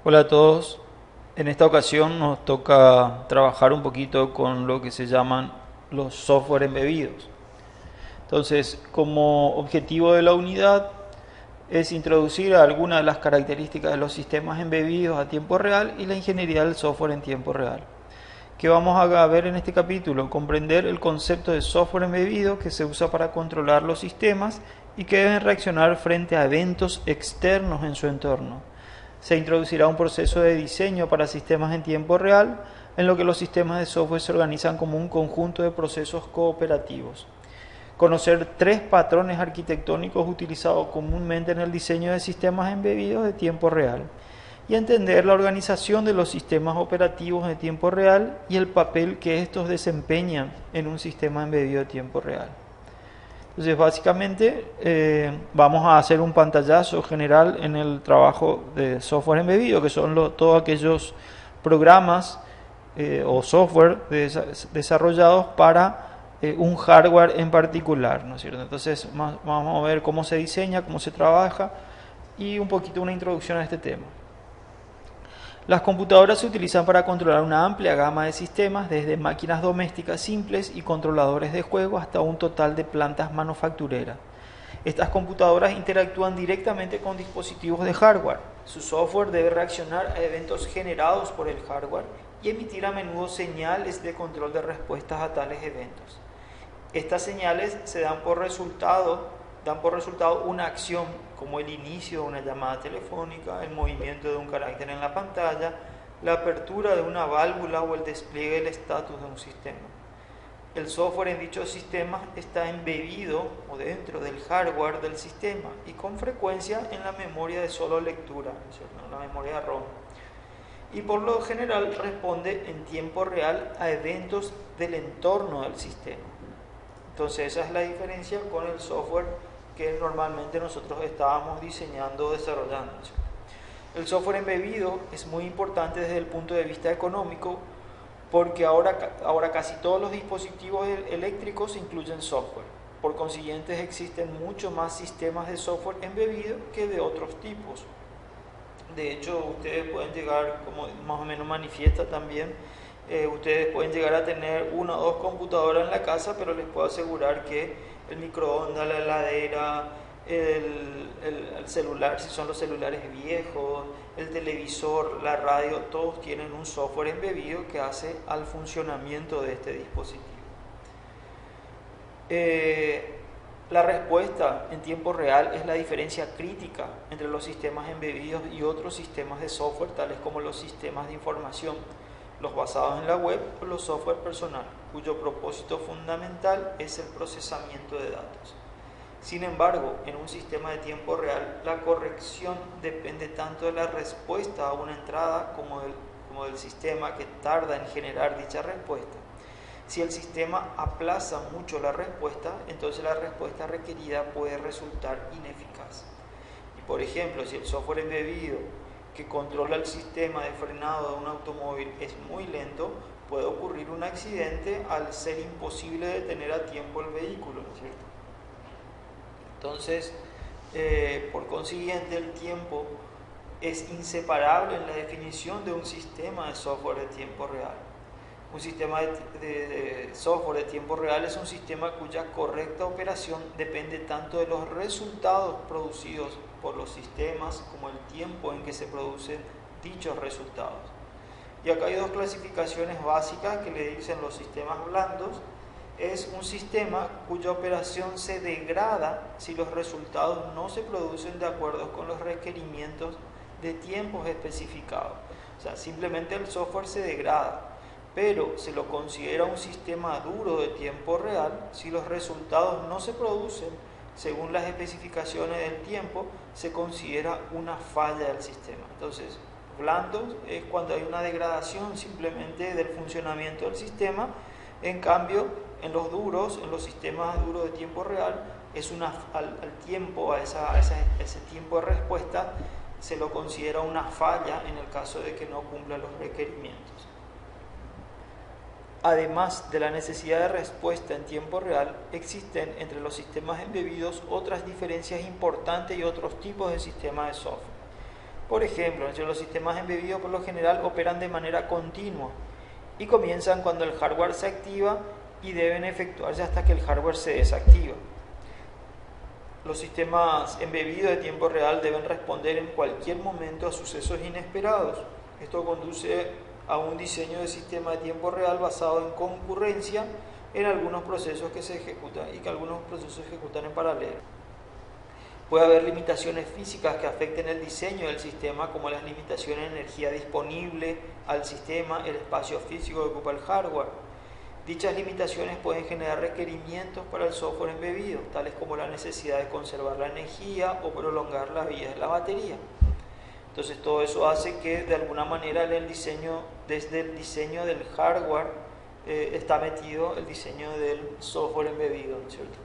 Hola a todos. En esta ocasión nos toca trabajar un poquito con lo que se llaman los software embebidos. Entonces, como objetivo de la unidad es introducir algunas de las características de los sistemas embebidos a tiempo real y la ingeniería del software en tiempo real. ¿Qué vamos a ver en este capítulo? Comprender el concepto de software embebido que se usa para controlar los sistemas y que deben reaccionar frente a eventos externos en su entorno. Se introducirá un proceso de diseño para sistemas en tiempo real, en lo que los sistemas de software se organizan como un conjunto de procesos cooperativos. Conocer 3 patrones arquitectónicos utilizados comúnmente en el diseño de sistemas embebidos de tiempo real. Y entender la organización de los sistemas operativos de tiempo real y el papel que estos desempeñan en un sistema embebido de tiempo real. Entonces, básicamente, vamos a hacer un pantallazo general en el trabajo de software embebido, que son todos aquellos programas o software desarrollados para un hardware en particular, ¿no es cierto? Entonces, vamos a ver cómo se diseña, cómo se trabaja y un poquito una introducción a este tema. Las computadoras se utilizan para controlar una amplia gama de sistemas, desde máquinas domésticas simples y controladores de juego hasta un total de plantas manufactureras. Estas computadoras interactúan directamente con dispositivos de hardware. Su software debe reaccionar a eventos generados por el hardware y emitir a menudo señales de control de respuestas a tales eventos. Estas señales se dan por resultado una acción, como el inicio de una llamada telefónica, el movimiento de un carácter en la pantalla, la apertura de una válvula o el despliegue del estatus de un sistema. El software en dichos sistemas está embebido o dentro del hardware del sistema y con frecuencia en la memoria de solo lectura, en la memoria ROM. Y por lo general responde en tiempo real a eventos del entorno del sistema. Entonces esa es la diferencia con el software que normalmente nosotros estábamos diseñando o desarrollando. El software embebido es muy importante desde el punto de vista económico porque ahora casi todos los dispositivos eléctricos incluyen software. Por consiguiente existen muchos más sistemas de software embebido que de otros tipos. De hecho, ustedes pueden llegar, como más o menos manifiesta también, ustedes pueden llegar a tener 1 o 2 computadoras en la casa, pero les puedo asegurar que el microondas, la heladera, el celular, si son los celulares viejos, el televisor, la radio, todos tienen un software embebido que hace al funcionamiento de este dispositivo. La respuesta en tiempo real es la diferencia crítica entre los sistemas embebidos y otros sistemas de software, tales como los sistemas de información, los basados en la web o los software personal, cuyo propósito fundamental es el procesamiento de datos. Sin embargo, en un sistema de tiempo real, la corrección depende tanto de la respuesta a una entrada como del sistema que tarda en generar dicha respuesta. Si el sistema aplaza mucho la respuesta, entonces la respuesta requerida puede resultar ineficaz. Y por ejemplo, si el software embebido que controla el sistema de frenado de un automóvil es muy lento, puede ocurrir un accidente al ser imposible detener a tiempo el vehículo, ¿no es cierto? Entonces, por consiguiente, el tiempo es inseparable en la definición de un sistema de software de tiempo real. Un sistema de software de tiempo real es un sistema cuya correcta operación depende tanto de los resultados producidos por los sistemas como el tiempo en que se producen dichos resultados. Y acá hay 2 clasificaciones básicas que le dicen los sistemas blandos. Es un sistema cuya operación se degrada si los resultados no se producen de acuerdo con los requerimientos de tiempos especificados. O sea, simplemente el software se degrada, pero se lo considera un sistema duro de tiempo real si los resultados no se producen según las especificaciones del tiempo, se considera una falla del sistema. Entonces, blandos es cuando hay una degradación simplemente del funcionamiento del sistema. En cambio, en los duros, en los sistemas duros de tiempo real, es al tiempo, a ese tiempo de respuesta, se lo considera una falla en el caso de que no cumpla los requerimientos. Además de la necesidad de respuesta en tiempo real, existen entre los sistemas embebidos otras diferencias importantes y otros tipos de sistemas de software. Por ejemplo, los sistemas embebidos por lo general operan de manera continua y comienzan cuando el hardware se activa y deben efectuarse hasta que el hardware se desactiva. Los sistemas embebidos de tiempo real deben responder en cualquier momento a sucesos inesperados. Esto conduce a un diseño de sistema de tiempo real basado en concurrencia en algunos procesos que se ejecutan y que algunos procesos se ejecutan en paralelo. Puede haber limitaciones físicas que afecten el diseño del sistema, como las limitaciones de energía disponible al sistema, el espacio físico que ocupa el hardware. Dichas limitaciones pueden generar requerimientos para el software embebido, tales como la necesidad de conservar la energía o prolongar la vida de la batería. Entonces todo eso hace que de alguna manera desde el diseño del hardware está metido el diseño del software embebido, ¿no es cierto?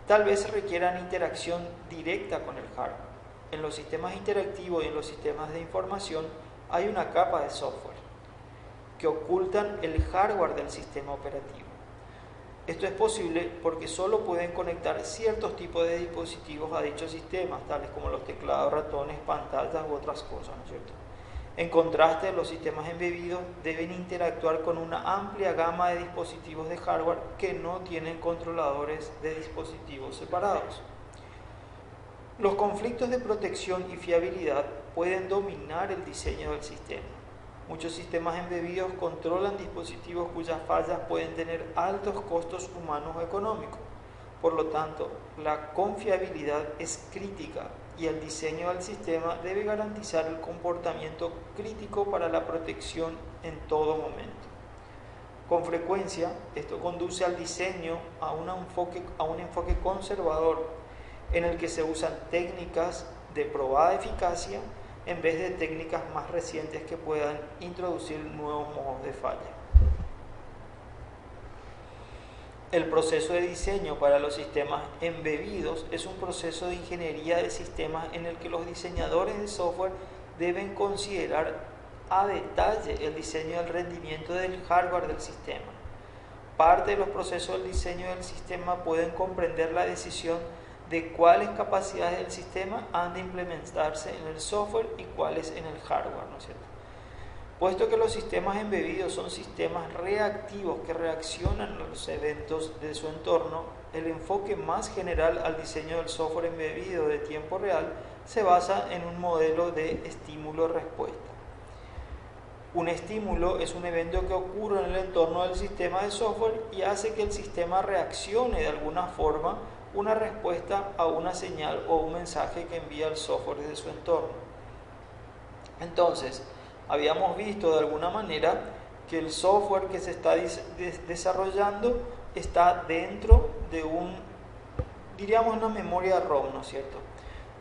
Tal vez requieran interacción directa con el hardware. En los sistemas interactivos y en los sistemas de información hay una capa de software que ocultan el hardware del sistema operativo. Esto es posible porque solo pueden conectar ciertos tipos de dispositivos a dichos sistemas, tales como los teclados, ratones, pantallas u otras cosas, ¿no es cierto? En contraste, los sistemas embebidos deben interactuar con una amplia gama de dispositivos de hardware que no tienen controladores de dispositivos separados. Los conflictos de protección y fiabilidad pueden dominar el diseño del sistema. Muchos sistemas embebidos controlan dispositivos cuyas fallas pueden tener altos costos humanos o económicos. Por lo tanto, la confiabilidad es crítica y el diseño del sistema debe garantizar el comportamiento crítico para la protección en todo momento. Con frecuencia, esto conduce al diseño a un enfoque conservador en el que se usan técnicas de probada eficacia en vez de técnicas más recientes que puedan introducir nuevos modos de falla. El proceso de diseño para los sistemas embebidos es un proceso de ingeniería de sistemas en el que los diseñadores de software deben considerar a detalle el diseño del rendimiento del hardware del sistema. Parte de los procesos del diseño del sistema pueden comprender la decisión de cuáles capacidades del sistema han de implementarse en el software y cuáles en el hardware, ¿no es cierto? Puesto que los sistemas embebidos son sistemas reactivos que reaccionan a los eventos de su entorno, el enfoque más general al diseño del software embebido de tiempo real se basa en un modelo de estímulo-respuesta. Un estímulo es un evento que ocurre en el entorno del sistema de software y hace que el sistema reaccione de alguna forma una respuesta a una señal o un mensaje que envía el software desde su entorno. Entonces, habíamos visto de alguna manera que el software que se está desarrollando está dentro de diríamos una memoria ROM, ¿no es cierto?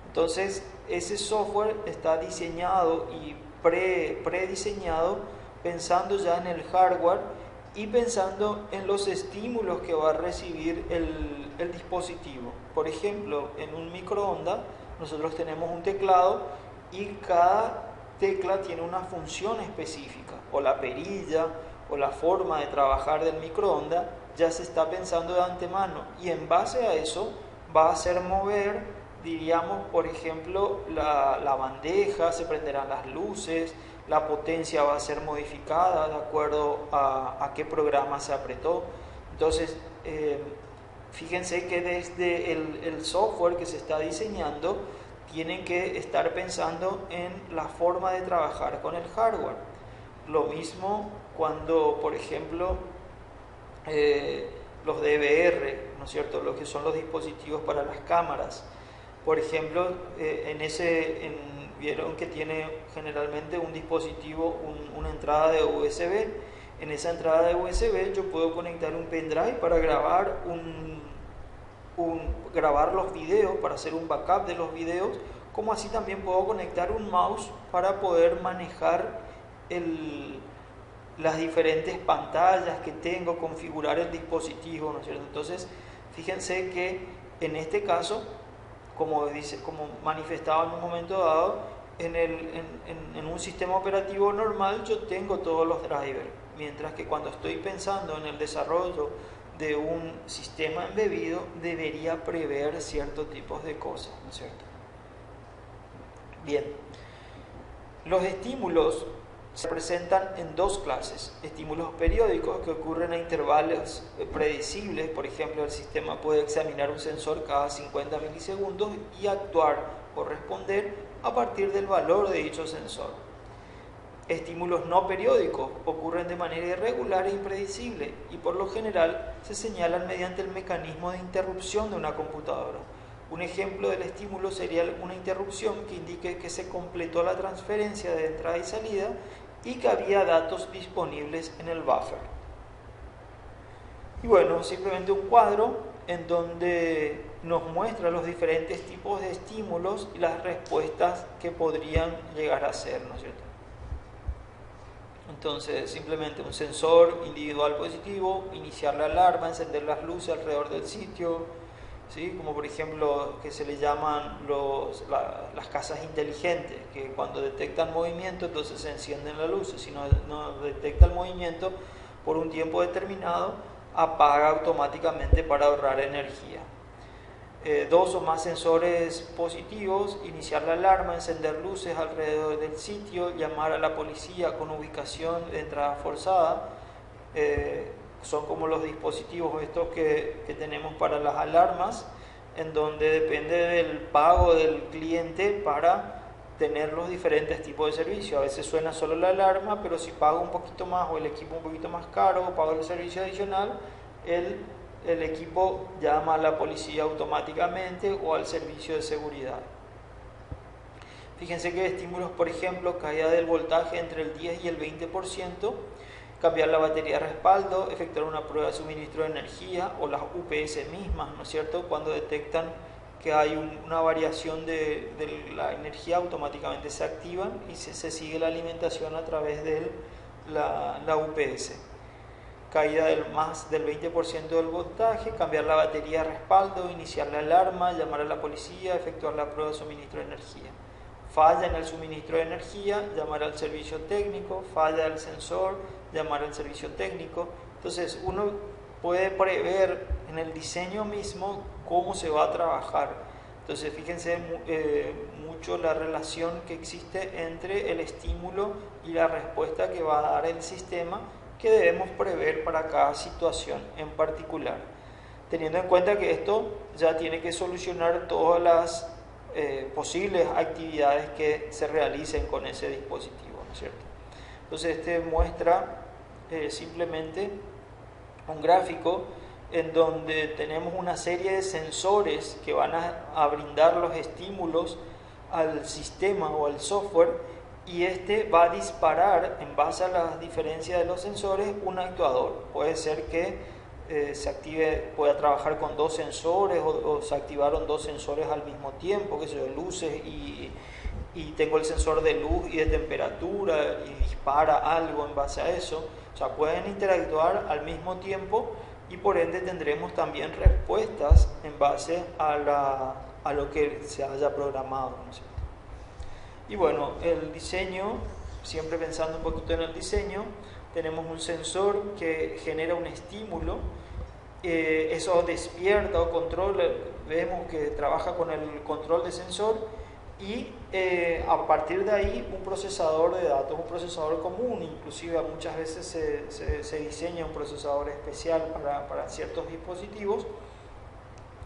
Entonces, ese software está diseñado y prediseñado pensando ya en el hardware y pensando en los estímulos que va a recibir el dispositivo. Por ejemplo, en un microondas nosotros tenemos un teclado y cada tecla tiene una función específica, o la perilla o la forma de trabajar del microondas ya se está pensando de antemano y en base a eso va a hacer mover, diríamos, por ejemplo, la bandeja, se prenderán las luces, la potencia va a ser modificada de acuerdo a qué programa se apretó. Entonces, fíjense que desde el software que se está diseñando tienen que estar pensando en la forma de trabajar con el hardware. Lo mismo cuando, por ejemplo, los DVR, ¿no es cierto?, lo que son los dispositivos para las cámaras. Por ejemplo, vieron que tiene generalmente un dispositivo, una entrada de USB. En esa entrada de USB yo puedo conectar un pendrive para grabar grabar los videos, para hacer un backup de los videos, como así también puedo conectar un mouse para poder manejar las diferentes pantallas que tengo, configurar el dispositivo, ¿no es cierto? Entonces, fíjense que en este caso, como manifestaba en un momento dado, en un sistema operativo normal yo tengo todos los drivers, mientras que cuando estoy pensando en el desarrollo de un sistema embebido debería prever ciertos tipos de cosas, ¿no es cierto? Bien, Los estímulos se presentan en dos clases: estímulos periódicos que ocurren a intervalos predecibles. Por ejemplo, el sistema puede examinar un sensor cada 50 milisegundos y actuar o responder a partir del valor de dicho sensor. Estímulos no periódicos ocurren de manera irregular e impredecible y por lo general se señalan mediante el mecanismo de interrupción de una computadora. Un ejemplo del estímulo sería una interrupción que indique que se completó la transferencia de entrada y salida y que había datos disponibles en el buffer. Y bueno, simplemente un cuadro en donde nos muestra los diferentes tipos de estímulos y las respuestas que podrían llegar a ser, ¿no es cierto? Entonces, simplemente un sensor individual positivo, iniciar la alarma, encender las luces alrededor del sitio, ¿sí? Como por ejemplo que se le llaman las casas inteligentes, que cuando detectan movimiento entonces se encienden las luces. Si no detecta el movimiento por un tiempo determinado, apaga automáticamente para ahorrar energía. Dos o más sensores positivos, iniciar la alarma, encender luces alrededor del sitio, llamar a la policía con ubicación de entrada forzada. Son como los dispositivos estos que tenemos para las alarmas, en donde depende del pago del cliente para tener los diferentes tipos de servicios. A veces suena solo la alarma, pero si pago un poquito más o el equipo un poquito más caro o pago el servicio adicional, el equipo llama a la policía automáticamente o al servicio de seguridad. Fíjense que estímulos, por ejemplo, caída del voltaje entre el 10 y el 20%, cambiar la batería de respaldo, efectuar una prueba de suministro de energía o las UPS mismas, ¿no es cierto? Cuando detectan que hay una variación de la energía, automáticamente se activan y se sigue la alimentación a través de la UPS. Caída del más del 20% del voltaje, cambiar la batería de respaldo, iniciar la alarma, llamar a la policía, efectuar la prueba de suministro de energía. Falla en el suministro de energía, llamar al servicio técnico, falla el sensor, llamar al servicio técnico. Entonces uno puede prever en el diseño mismo cómo se va a trabajar. Entonces fíjense mucho la relación que existe entre el estímulo y la respuesta que va a dar el sistema, que debemos prever para cada situación en particular, teniendo en cuenta que esto ya tiene que solucionar todas las posibles actividades que se realicen con ese dispositivo, ¿no es cierto? Entonces este muestra simplemente un gráfico en donde tenemos una serie de sensores que van a brindar los estímulos al sistema o al software, y este va a disparar en base a las diferencias de los sensores un actuador. Puede ser que se active, pueda trabajar con dos sensores o se activaron dos sensores al mismo tiempo, que son luces y tengo el sensor de luz y de temperatura y dispara algo en base a eso. O sea, pueden interactuar al mismo tiempo y por ende tendremos también respuestas en base a lo que se haya programado, ¿no es cierto? Y bueno, el diseño, siempre pensando un poquito en el diseño, tenemos un sensor que genera un estímulo, eso despierta o controla, vemos que trabaja con el control de sensor y a partir de ahí un procesador de datos, un procesador común, inclusive muchas veces se diseña un procesador especial para ciertos dispositivos,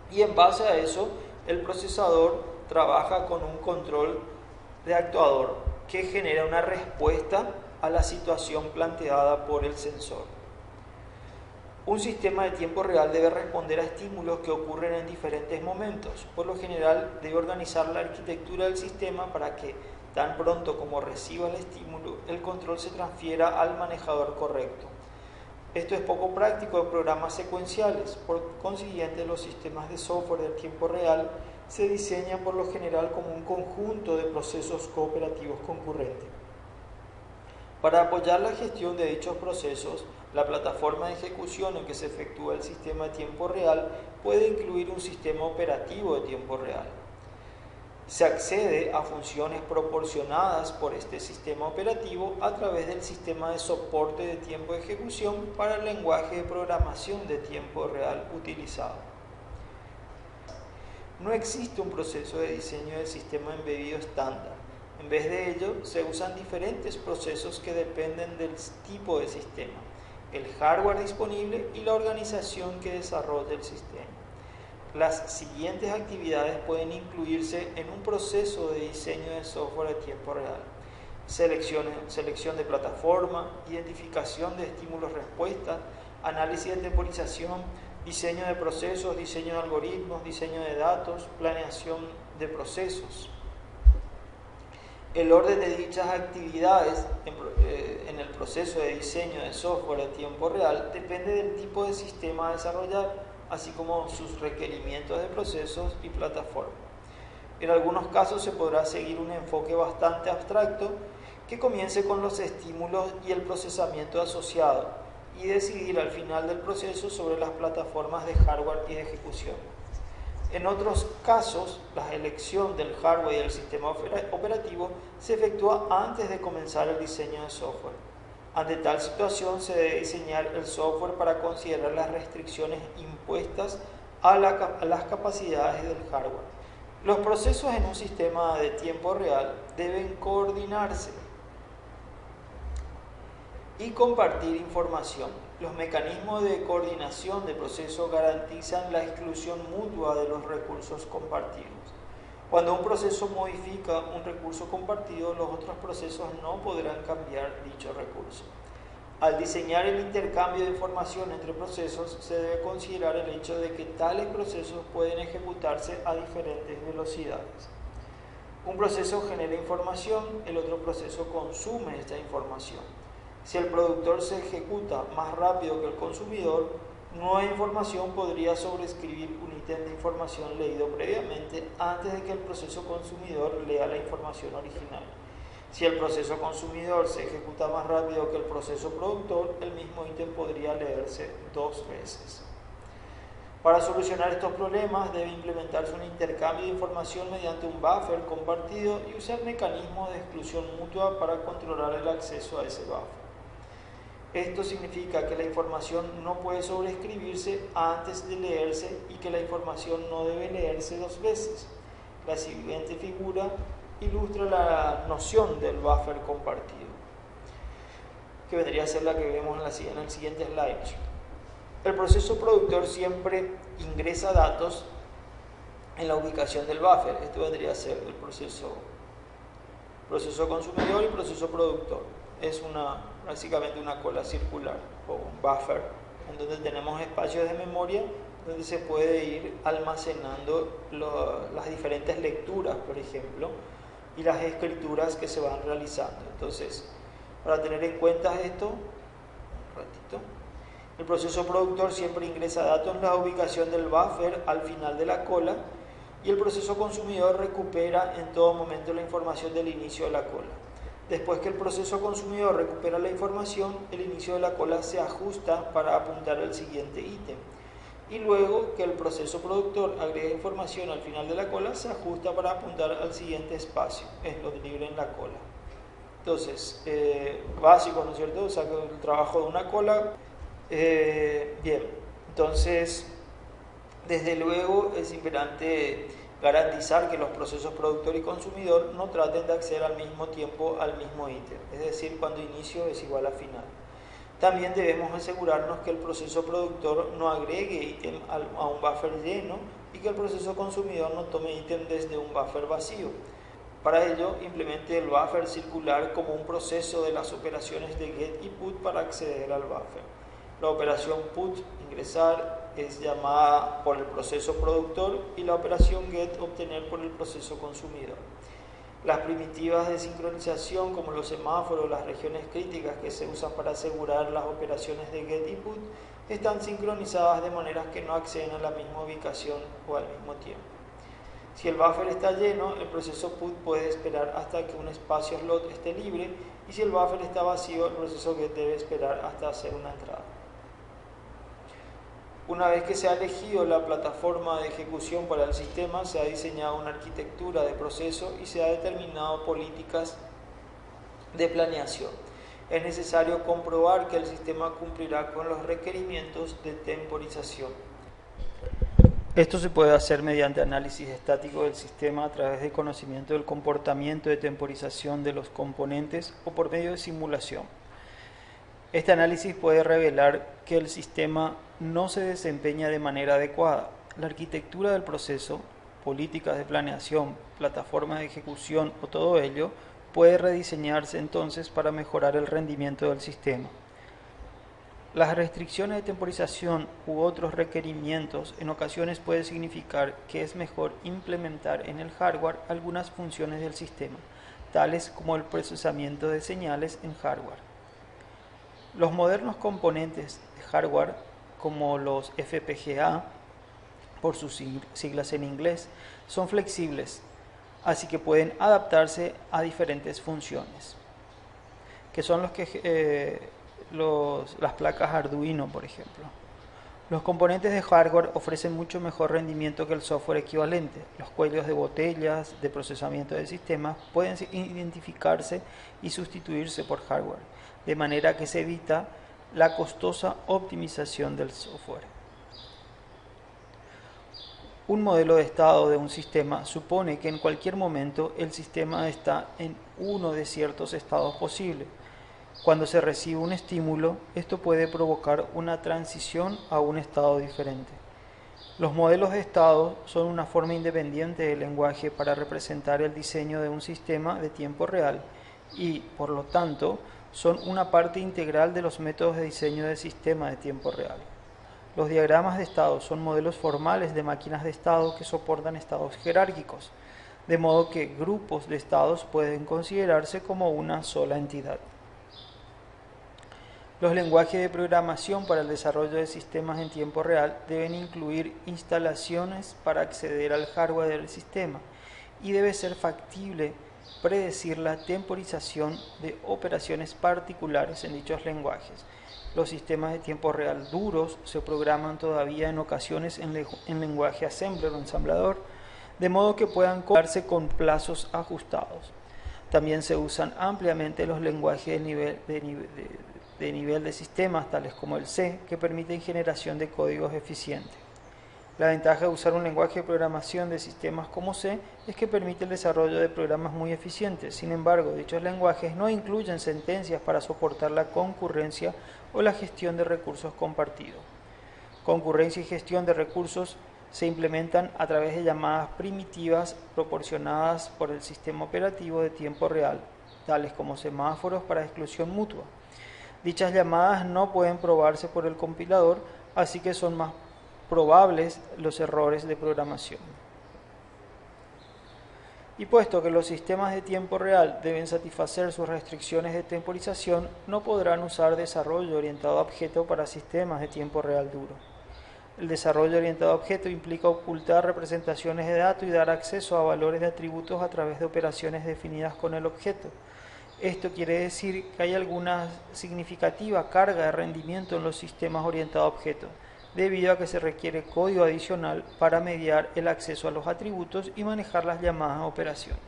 y en base a eso el procesador trabaja con un control de actuador que genera una respuesta a la situación planteada por el sensor. Un sistema de tiempo real debe responder a estímulos que ocurren en diferentes momentos. Por lo general, debe organizar la arquitectura del sistema para que, tan pronto como reciba el estímulo, el control se transfiera al manejador correcto. Esto es poco práctico en programas secuenciales. Por consiguiente, los sistemas de software de tiempo real se diseñan por lo general como un conjunto de procesos cooperativos concurrentes. Para apoyar la gestión de dichos procesos, la plataforma de ejecución en que se efectúa el sistema de tiempo real puede incluir un sistema operativo de tiempo real. Se accede a funciones proporcionadas por este sistema operativo a través del sistema de soporte de tiempo de ejecución para el lenguaje de programación de tiempo real utilizado. No existe un proceso de diseño del sistema embebido estándar. En vez de ello, se usan diferentes procesos que dependen del tipo de sistema, el hardware disponible y la organización que desarrolla el sistema. Las siguientes actividades pueden incluirse en un proceso de diseño de software a tiempo real: selección de plataforma, identificación de estímulos-respuesta, análisis de temporización, diseño de procesos, diseño de algoritmos, diseño de datos, planeación de procesos. El orden de dichas actividades en el proceso de diseño de software a tiempo real depende del tipo de sistema a desarrollar, así como sus requerimientos de procesos y plataforma. En algunos casos se podrá seguir un enfoque bastante abstracto que comience con los estímulos y el procesamiento asociado y decidir al final del proceso sobre las plataformas de hardware y de ejecución. En otros casos, la elección del hardware y del sistema operativo se efectúa antes de comenzar el diseño de software. Ante tal situación, se debe diseñar el software para considerar las restricciones impuestas a las capacidades del hardware. Los procesos en un sistema de tiempo real deben coordinarse y compartir información. Los mecanismos de coordinación de procesos garantizan la exclusión mutua de los recursos compartidos. Cuando un proceso modifica un recurso compartido, los otros procesos no podrán cambiar dicho recurso. Al diseñar el intercambio de información entre procesos, se debe considerar el hecho de que tales procesos pueden ejecutarse a diferentes velocidades. Un proceso genera información, el otro proceso consume esta información. Si el productor se ejecuta más rápido que el consumidor, nueva información podría sobreescribir un ítem de información leído previamente antes de que el proceso consumidor lea la información original. Si el proceso consumidor se ejecuta más rápido que el proceso productor, el mismo ítem podría leerse 2 veces. Para solucionar estos problemas debe implementarse un intercambio de información mediante un buffer compartido y usar mecanismos de exclusión mutua para controlar el acceso a ese buffer. Esto significa que la información no puede sobreescribirse antes de leerse y que la información no debe leerse 2 veces. La siguiente figura ilustra la noción del buffer compartido, que vendría a ser la que vemos en el siguiente slide. El proceso productor siempre ingresa datos en la ubicación del buffer. Esto vendría a ser el proceso consumidor y proceso productor. Es básicamente una cola circular o un buffer en donde tenemos espacios de memoria donde se puede ir almacenando las diferentes lecturas, por ejemplo, y las escrituras que se van realizando. Entonces, para tener en cuenta esto, el proceso productor siempre ingresa datos en la ubicación del buffer al final de la cola y el proceso consumidor recupera en todo momento la información del inicio de la cola. Después que el proceso consumidor recupera la información, el inicio de la cola se ajusta para apuntar al siguiente ítem. Y luego que el proceso productor agrega información al final de la cola, se ajusta para apuntar al siguiente espacio, es lo libre en la cola. Entonces, básico, ¿no es cierto? O sea, el trabajo de una cola. Bien, entonces, desde luego es importante garantizar que los procesos productor y consumidor no traten de acceder al mismo tiempo al mismo ítem, es decir, cuando inicio es igual a final. También debemos asegurarnos que el proceso productor no agregue ítem a un buffer lleno y que el proceso consumidor no tome ítem desde un buffer vacío. Para ello, implemente el buffer circular como un proceso de las operaciones de get y put para acceder al buffer. La operación put, ingresar, es llamada por el proceso productor y la operación get, obtener, por el proceso consumidor. Las primitivas de sincronización como los semáforos o las regiones críticas que se usan para asegurar las operaciones de get y put están sincronizadas de maneras que no acceden a la misma ubicación o al mismo tiempo. Si el buffer está lleno, el proceso put puede esperar hasta que un espacio slot esté libre y si el buffer está vacío, el proceso get debe esperar hasta hacer una entrada. Una vez que se ha elegido la plataforma de ejecución para el sistema, se ha diseñado una arquitectura de proceso y se ha determinado políticas de planeación. Es necesario comprobar que el sistema cumplirá con los requerimientos de temporización. Esto se puede hacer mediante análisis estático del sistema a través del conocimiento del comportamiento de temporización de los componentes o por medio de simulación. Este análisis puede revelar que el sistema no se desempeña de manera adecuada. La arquitectura del proceso, políticas de planeación, plataformas de ejecución o todo ello puede rediseñarse entonces para mejorar el rendimiento del sistema. Las restricciones de temporización u otros requerimientos en ocasiones puede significar que es mejor implementar en el hardware algunas funciones del sistema, tales como el procesamiento de señales en hardware. Los modernos componentes de hardware, como los FPGA, por sus siglas en inglés, son flexibles, así que pueden adaptarse a diferentes funciones, que son las placas Arduino, por ejemplo. Los componentes de hardware ofrecen mucho mejor rendimiento que el software equivalente. Los cuellos de botellas de procesamiento de sistemas pueden identificarse y sustituirse por hardware, de manera que se evita la costosa optimización del software. Un modelo de estado de un sistema supone que en cualquier momento el sistema está en uno de ciertos estados posibles. Cuando se recibe un estímulo, esto puede provocar una transición a un estado diferente. Los modelos de estado son una forma independiente del lenguaje para representar el diseño de un sistema de tiempo real y, por lo tanto, son una parte integral de los métodos de diseño de sistema de tiempo real. Los diagramas de estado son modelos formales de máquinas de estado que soportan estados jerárquicos, de modo que grupos de estados pueden considerarse como una sola entidad. Los lenguajes de programación para el desarrollo de sistemas en tiempo real deben incluir instalaciones para acceder al hardware del sistema y debe ser factible predecir la temporización de operaciones particulares en dichos lenguajes. Los sistemas de tiempo real duros se programan todavía en ocasiones en lenguaje assembler o ensamblador, de modo que puedan compilarse con plazos ajustados. También se usan ampliamente los lenguajes de nivel de sistemas, tales como el C, que permiten generación de códigos eficientes. La ventaja de usar un lenguaje de programación de sistemas como C es que permite el desarrollo de programas muy eficientes. Sin embargo, dichos lenguajes no incluyen sentencias para soportar la concurrencia o la gestión de recursos compartidos. Concurrencia y gestión de recursos se implementan a través de llamadas primitivas proporcionadas por el sistema operativo de tiempo real, tales como semáforos para exclusión mutua. Dichas llamadas no pueden probarse por el compilador, así que son más probables los errores de programación. Y puesto que los sistemas de tiempo real deben satisfacer sus restricciones de temporización, no podrán usar desarrollo orientado a objeto para sistemas de tiempo real duro. El desarrollo orientado a objeto implica ocultar representaciones de datos y dar acceso a valores de atributos a través de operaciones definidas con el objeto. Esto quiere decir que hay alguna significativa carga de rendimiento en los sistemas orientados a objetos, debido a que se requiere código adicional para mediar el acceso a los atributos y manejar las llamadas operaciones.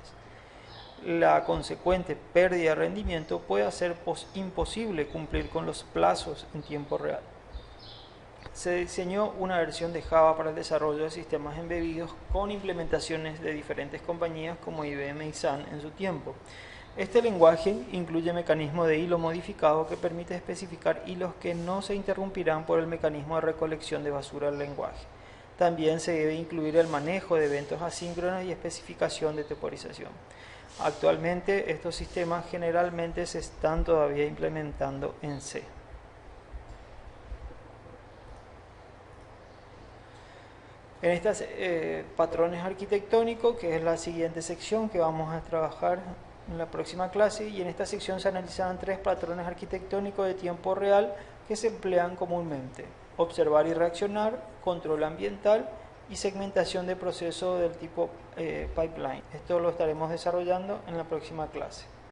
La consecuente pérdida de rendimiento puede hacer imposible cumplir con los plazos en tiempo real. Se diseñó una versión de Java para el desarrollo de sistemas embebidos con implementaciones de diferentes compañías como IBM y Sun en su tiempo. Este lenguaje incluye mecanismo de hilo modificado que permite especificar hilos que no se interrumpirán por el mecanismo de recolección de basura del lenguaje. También se debe incluir el manejo de eventos asíncronos y especificación de temporización. Actualmente estos sistemas generalmente se están todavía implementando en C. En estas patrones arquitectónicos, que es la siguiente sección que vamos a trabajar en la próxima clase, y en esta sección se analizan 3 patrones arquitectónicos de tiempo real que se emplean comúnmente: observar y reaccionar, control ambiental y segmentación de procesos del tipo pipeline. Esto lo estaremos desarrollando en la próxima clase.